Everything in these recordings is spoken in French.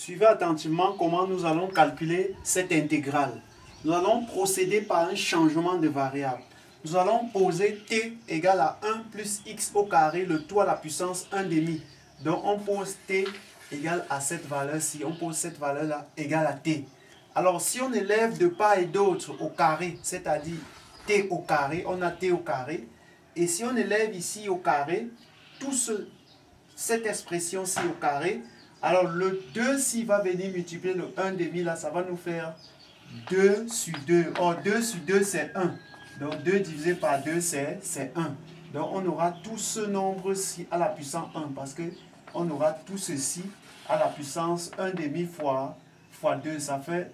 Suivez attentivement comment nous allons calculer cette intégrale. Nous allons procéder par un changement de variable. Nous allons poser t égale à 1 plus x au carré, le tout à la puissance 1 demi. Donc on pose t égale à cette valeur-ci. On pose cette valeur-là égale à t. Alors si on élève de part et d'autre au carré, c'est-à-dire t au carré, on a t au carré. Et si on élève ici au carré, cette expression-ci au carré, alors le 2 s'il va venir multiplier le 1 demi là, ça va nous faire 2 sur 2. Or 2 sur 2 c'est 1. Donc 2 divisé par 2 c'est 1. Donc on aura tout ce nombre-ci à la puissance 1 parce que on aura tout ceci à la puissance 1 demi fois 2. Ça fait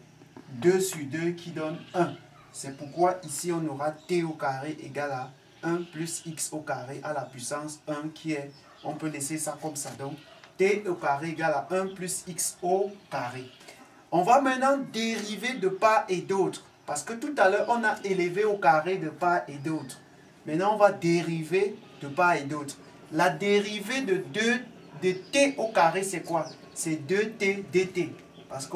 2 sur 2 qui donne 1. C'est pourquoi ici on aura t au carré égale à 1 plus x au carré à la puissance 1 qui est, on peut laisser ça comme ça. Donc t au carré égale à 1 plus x au carré. On va maintenant dériver de part et d'autre. Parce que tout à l'heure, on a élevé au carré de part et d'autre. Maintenant, on va dériver de part et d'autre. La dérivée de t au carré, c'est quoi? C'est 2t dt. Parce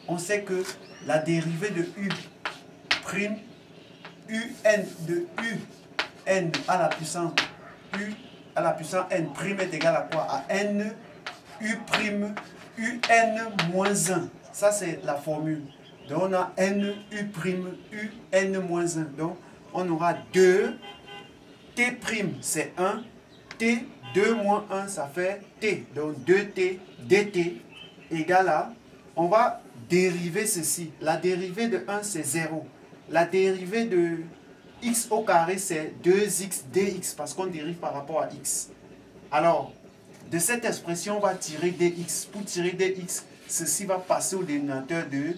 on sait que la dérivée de u prime un de un à la puissance n prime est égal à quoi? À n u prime un moins 1. Ça, c'est la formule. Donc, on a n u prime un moins 1. Donc, on aura 2. T prime, c'est 1. T, 2 moins 1, ça fait t. Donc, 2t dt égale à... On va dériver ceci. La dérivée de 1, c'est 0. La dérivée de x au carré, c'est 2x dx parce qu'on dérive par rapport à x. Alors, de cette expression, on va tirer dx. Pour tirer dx, ceci va passer au dénominateur de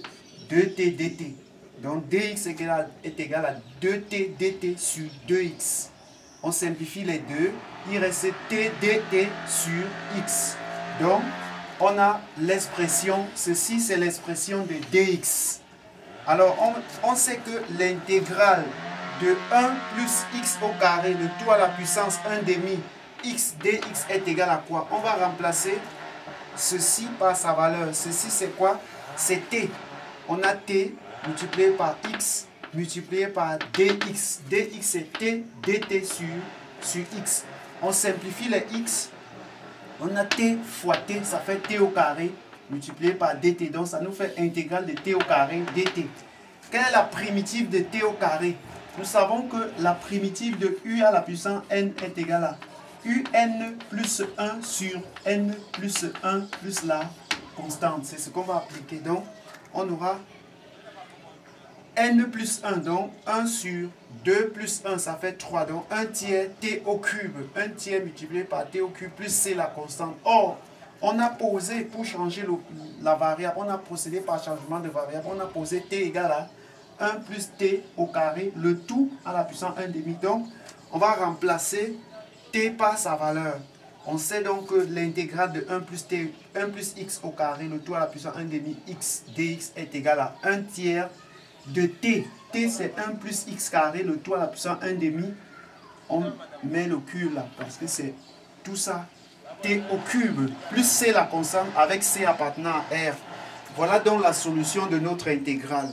2t dt. Donc dx est égal à 2t dt sur 2x. On simplifie les deux. Il reste t dt sur x. Donc on a l'expression, ceci c'est l'expression de dx. Alors on sait que l'intégrale de 1 plus x au carré, le tout à la puissance 1 demi, x dx est égal à quoi? On va remplacer ceci par sa valeur. Ceci c'est quoi? C'est t. On a t multiplié par x multiplié par dx. Dx c'est t dt sur x. On simplifie les x. On a t fois t, ça fait t au carré multiplié par dt. Donc ça nous fait intégrale de t au carré dt. Quelle est la primitive de t au carré? Nous savons que la primitive de u à la puissance n est égale à un plus 1 sur n plus 1 plus la constante. C'est ce qu'on va appliquer. Donc, on aura n plus 1. Donc, 1 sur 2 plus 1, ça fait 3. Donc, 1 tiers t au cube. 1 tiers multiplié par t au cube plus c la constante. Or, on a posé, pour changer la variable, on a procédé par changement de variable. On a posé t égale à 1 plus t au carré, le tout à la puissance 1 demi. Donc, on va remplacer t par sa valeur. On sait donc que l'intégrale de 1 plus x au carré, le tout à la puissance 1 demi, x dx est égal à 1 tiers de t. T c'est 1 plus x carré, le tout à la puissance 1 demi. On met le cube là, parce que c'est tout ça. T au cube, plus c la constante, avec c appartenant à R. Voilà donc la solution de notre intégrale.